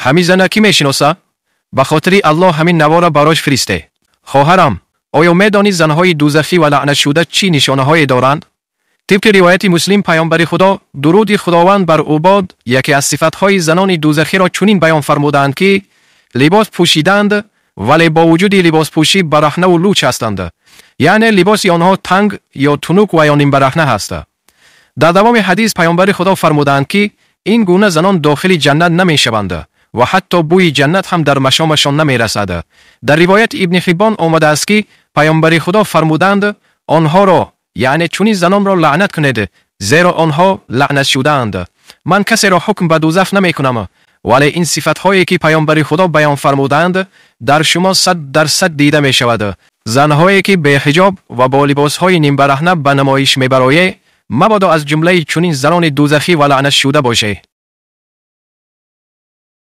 همین زن کی میشناسه؟ به خاطر الله همین نوا را براش فرسته. خواهرم، آیا میدانی زنهای دوزخی و لعنت شده چی نشانه هایی دارند؟ طبق روایت مسلم پیامبر خدا درود خداوند بر او باد یکی از صفاتهای زنان دوزخی را چنین بیان فرمودند که لباس پوشیدند ولی با وجود لباس پوشی برهنه و لوچ هستند. یعنی لباس آنها تنگ یا تنوک و یا نیم برهنه هست. در دوام حدیث پیامبر خدا فرمودند که این گونه زنان داخل جنت نمی شوند و حتی بوی جنت هم در مشامشان نمی رسد. در روایت ابن حبان آمده است که پیامبر خدا فرمودند آنها را یعنی چنین زنان را لعنت کنید زیرا آنها لعنت شده‌اند. من کسی را حکم به دوزخ نمی کنم ولی این صفت هایی که پیامبر خدا بیان فرمودند در شما 100% دیده می شود. زنهایی که به حجاب و با لباس های نیم برهنه به نمایش می برآیند مبادا از جمله چنین زنان دوزخی و لعنت شده باشه.